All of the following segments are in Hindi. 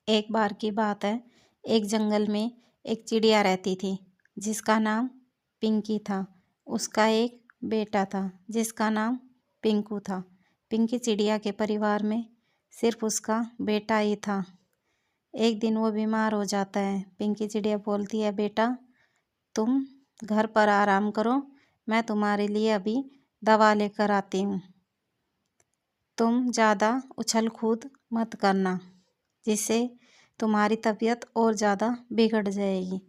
एक बार की बात है, एक जंगल में एक चिड़िया रहती थी जिसका नाम पिंकी था। उसका एक बेटा था जिसका नाम पिंकू था। पिंकी चिड़िया के परिवार में सिर्फ उसका बेटा ही था। एक दिन वो बीमार हो जाता है। पिंकी चिड़िया बोलती है, बेटा तुम घर पर आराम करो, मैं तुम्हारे लिए अभी दवा लेकर आती हूँ। तुम ज़्यादा उछल कूद मत करना, जिससे तुम्हारी तबीयत और ज़्यादा बिगड़ जाएगी।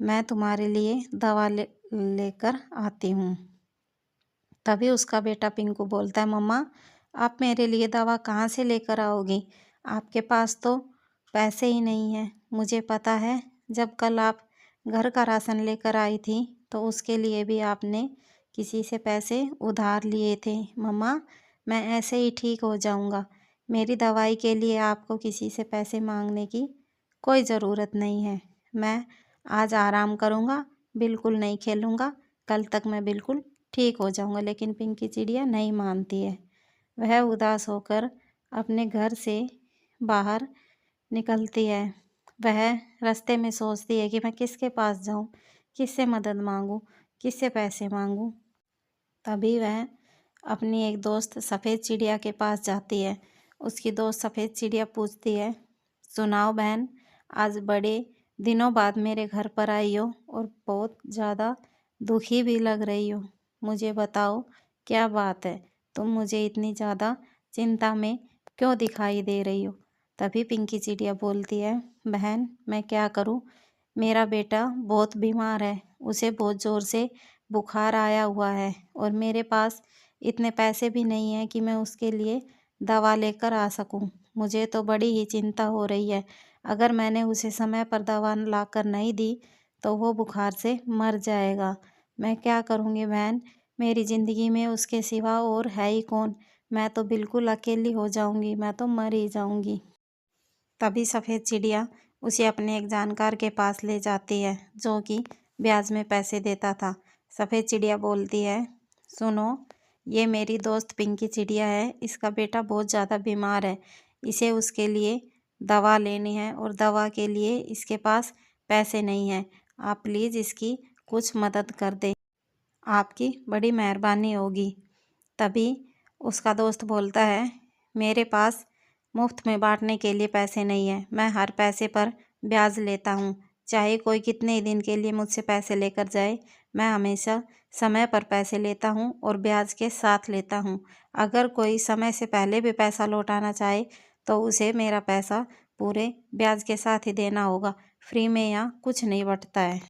मैं तुम्हारे लिए दवा लेकर आती हूँ। तभी उसका बेटा पिंकू बोलता है, मम्मा आप मेरे लिए दवा कहाँ से लेकर आओगी? आपके पास तो पैसे ही नहीं हैं। मुझे पता है, जब कल आप घर का राशन लेकर आई थी तो उसके लिए भी आपने किसी से पैसे उधार लिए थे। मम्मा मैं ऐसे ही ठीक हो जाऊंगा। मेरी दवाई के लिए आपको किसी से पैसे मांगने की कोई ज़रूरत नहीं है। मैं आज आराम करूंगा, बिल्कुल नहीं खेलूंगा। कल तक मैं बिल्कुल ठीक हो जाऊंगा। लेकिन पिंकी चिड़िया नहीं मानती है। वह उदास होकर अपने घर से बाहर निकलती है। वह रास्ते में सोचती है कि मैं किसके पास जाऊं, किससे मदद मांगूं, किससे पैसे मांगूं। तभी वह अपनी एक दोस्त सफ़ेद चिड़िया के पास जाती है। उसकी दोस्त सफ़ेद चिड़िया पूछती है, सुनाओ बहन, आज बड़े दिनों बाद मेरे घर पर आई हो और बहुत ज़्यादा दुखी भी लग रही हो। मुझे बताओ क्या बात है, तुम मुझे इतनी ज़्यादा चिंता में क्यों दिखाई दे रही हो? तभी पिंकी चिड़िया बोलती है, बहन मैं क्या करूं, मेरा बेटा बहुत बीमार है, उसे बहुत ज़ोर से बुखार आया हुआ है और मेरे पास इतने पैसे भी नहीं हैं कि मैं उसके लिए दवा लेकर आ सकूं। मुझे तो बड़ी ही चिंता हो रही है। अगर मैंने उसे समय पर दवा लाकर नहीं दी तो वो बुखार से मर जाएगा। मैं क्या करूँगी बहन, मेरी ज़िंदगी में उसके सिवा और है ही कौन? मैं तो बिल्कुल अकेली हो जाऊँगी, मैं तो मर ही जाऊँगी। तभी सफ़ेद चिड़िया उसे अपने एक जानकार के पास ले जाती है जो कि ब्याज में पैसे देता था। सफ़ेद चिड़िया बोलती है, सुनो, ये मेरी दोस्त पिंकी चिड़िया है, इसका बेटा बहुत ज़्यादा बीमार है, इसे उसके लिए दवा लेनी है और दवा के लिए इसके पास पैसे नहीं हैं। आप प्लीज़ इसकी कुछ मदद कर दें, आपकी बड़ी मेहरबानी होगी। तभी उसका दोस्त बोलता है, मेरे पास मुफ्त में बांटने के लिए पैसे नहीं है। मैं हर पैसे पर ब्याज लेता हूँ। चाहे कोई कितने ही दिन के लिए मुझसे पैसे लेकर जाए, मैं हमेशा समय पर पैसे लेता हूँ और ब्याज के साथ लेता हूँ। अगर कोई समय से पहले भी पैसा लौटाना चाहे तो उसे मेरा पैसा पूरे ब्याज के साथ ही देना होगा। फ्री में यहाँ कुछ नहीं बंटता है।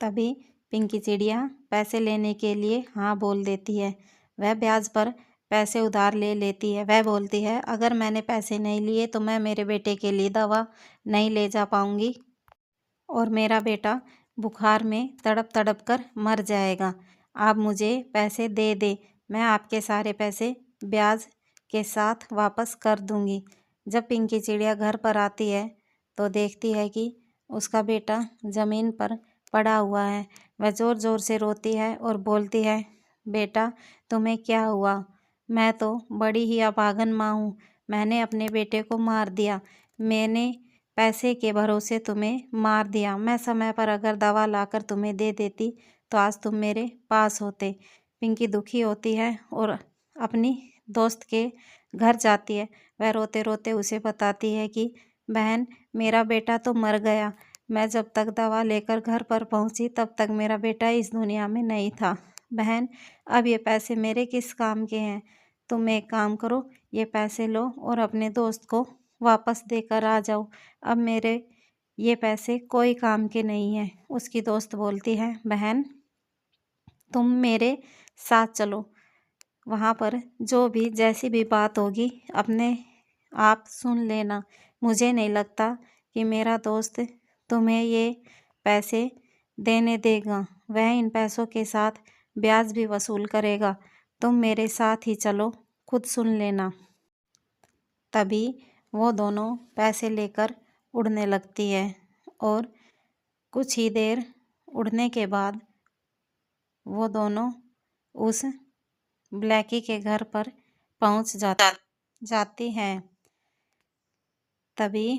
तभी पिंकी चिड़िया पैसे लेने के लिए हाँ बोल देती है। वह ब्याज पर पैसे उधार ले लेती है। वह बोलती है, अगर मैंने पैसे नहीं लिए तो मैं मेरे बेटे के लिए दवा नहीं ले जा पाऊँगी और मेरा बेटा बुखार में तड़प तड़प कर मर जाएगा। आप मुझे पैसे दे दे, मैं आपके सारे पैसे ब्याज के साथ वापस कर दूँगी। जब पिंकी चिड़िया घर पर आती है तो देखती है कि उसका बेटा ज़मीन पर पड़ा हुआ है। वह ज़ोर ज़ोर से रोती है और बोलती है, बेटा तुम्हें क्या हुआ? मैं तो बड़ी ही अभागन माँ हूँ। मैंने अपने बेटे को मार दिया। मैंने पैसे के भरोसे तुम्हें मार दिया। मैं समय पर अगर दवा लाकर तुम्हें दे देती तो आज तुम मेरे पास होते। पिंकी दुखी होती है और अपनी दोस्त के घर जाती है। वह रोते रोते उसे बताती है कि बहन मेरा बेटा तो मर गया। मैं जब तक दवा लेकर घर पर पहुंची तब तक मेरा बेटा इस दुनिया में नहीं था। बहन अब ये पैसे मेरे किस काम के हैं? तुम एक काम करो, ये पैसे लो और अपने दोस्त को वापस देकर आ जाओ। अब मेरे ये पैसे कोई काम के नहीं हैं। उसकी दोस्त बोलती है, बहन तुम मेरे साथ चलो, वहाँ पर जो भी जैसी भी बात होगी अपने आप सुन लेना। मुझे नहीं लगता कि मेरा दोस्त तुम्हें ये पैसे देने देगा। वह इन पैसों के साथ ब्याज भी वसूल करेगा। तुम मेरे साथ ही चलो, खुद सुन लेना। तभी वो दोनों पैसे लेकर उड़ने लगती है और कुछ ही देर उड़ने के बाद वो दोनों उस ब्लैकी के घर पर पहुंच जाती हैं। तभी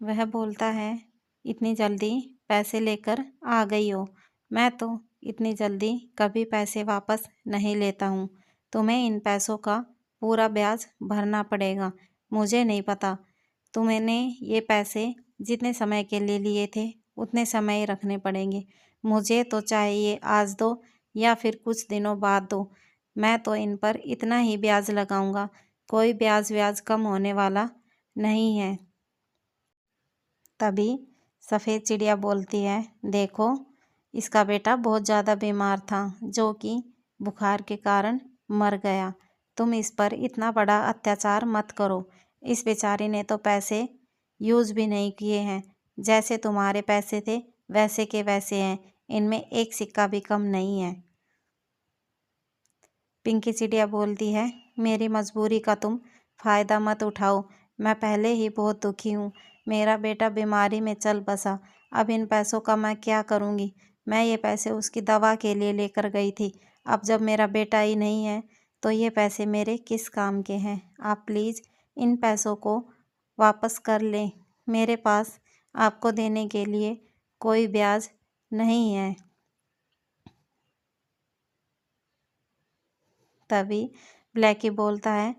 वह बोलता है, इतनी जल्दी पैसे लेकर आ गई हो। मैं तो इतनी जल्दी कभी पैसे वापस नहीं लेता हूँ। तुम्हें इन पैसों का पूरा ब्याज भरना पड़ेगा। मुझे नहीं पता, तुमने ये पैसे जितने समय के लिए लिए थे उतने समय ही रखने पड़ेंगे। मुझे तो चाहे ये आज दो या फिर कुछ दिनों बाद दो, मैं तो इन पर इतना ही ब्याज लगाऊंगा। कोई ब्याज व्याज कम होने वाला नहीं है। तभी सफ़ेद चिड़िया बोलती है, देखो, इसका बेटा बहुत ज़्यादा बीमार था, जो कि बुखार के कारण मर गया। तुम इस पर इतना बड़ा अत्याचार मत करो। इस बेचारी ने तो पैसे यूज़ भी नहीं किए हैं। जैसे तुम्हारे पैसे थे वैसे के वैसे हैं, इनमें एक सिक्का भी कम नहीं है। पिंकी चिड़िया बोलती है, मेरी मजबूरी का तुम फ़ायदा मत उठाओ। मैं पहले ही बहुत दुखी हूँ। मेरा बेटा बीमारी में चल बसा। अब इन पैसों का मैं क्या करूँगी। मैं ये पैसे उसकी दवा के लिए लेकर गई थी। अब जब मेरा बेटा ही नहीं है तो ये पैसे मेरे किस काम के हैं। आप प्लीज़ इन पैसों को वापस कर लें। मेरे पास आपको देने के लिए कोई ब्याज नहीं है। तभी ब्लैकी बोलता है,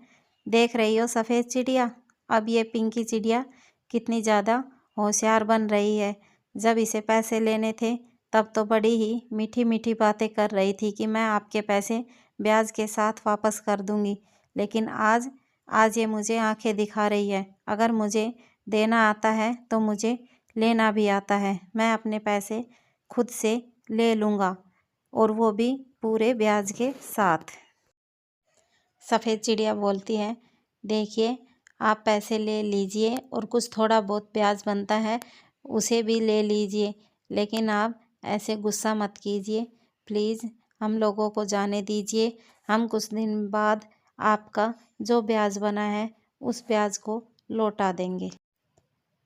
देख रही हो सफ़ेद चिड़िया, अब ये पिंकी चिड़िया कितनी ज़्यादा होशियार बन रही है। जब इसे पैसे लेने थे तब तो बड़ी ही मीठी मीठी बातें कर रही थी कि मैं आपके पैसे ब्याज के साथ वापस कर दूंगी। लेकिन आज आज ये मुझे आंखें दिखा रही है। अगर मुझे देना आता है तो मुझे लेना भी आता है। मैं अपने पैसे खुद से ले लूँगा, और वो भी पूरे ब्याज के साथ। सफ़ेद चिड़िया बोलती है, देखिए, आप पैसे ले लीजिए और कुछ थोड़ा बहुत ब्याज बनता है उसे भी ले लीजिए, लेकिन आप ऐसे गुस्सा मत कीजिए। प्लीज़ हम लोगों को जाने दीजिए। हम कुछ दिन बाद आपका जो ब्याज बना है उस ब्याज को लौटा देंगे।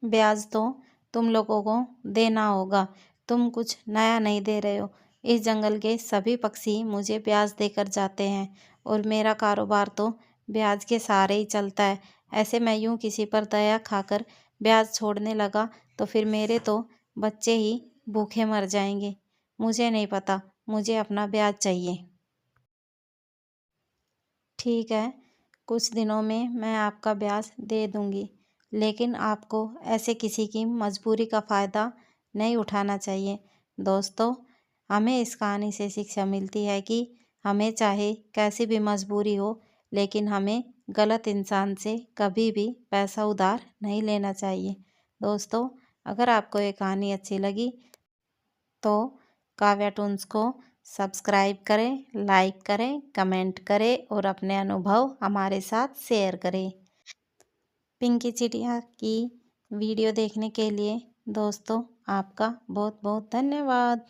ब्याज तो तुम लोगों को देना होगा। तुम कुछ नया नहीं दे रहे हो। इस जंगल के सभी पक्षी मुझे ब्याज देकर जाते हैं और मेरा कारोबार तो ब्याज के सहारे ही चलता है। ऐसे मैं यूँ किसी पर दया खाकर ब्याज छोड़ने लगा तो फिर मेरे तो बच्चे ही भूखे मर जाएंगे। मुझे नहीं पता, मुझे अपना ब्याज चाहिए। ठीक है, कुछ दिनों में मैं आपका ब्याज दे दूंगी, लेकिन आपको ऐसे किसी की मजबूरी का फ़ायदा नहीं उठाना चाहिए। दोस्तों, हमें इस कहानी से शिक्षा मिलती है कि हमें चाहे कैसी भी मजबूरी हो, लेकिन हमें गलत इंसान से कभी भी पैसा उधार नहीं लेना चाहिए। दोस्तों, अगर आपको ये कहानी अच्छी लगी तो काव्या टून्स को सब्सक्राइब करें, लाइक करें, कमेंट करें और अपने अनुभव हमारे साथ शेयर करें। पिंकी चिड़िया की वीडियो देखने के लिए दोस्तों आपका बहुत बहुत धन्यवाद।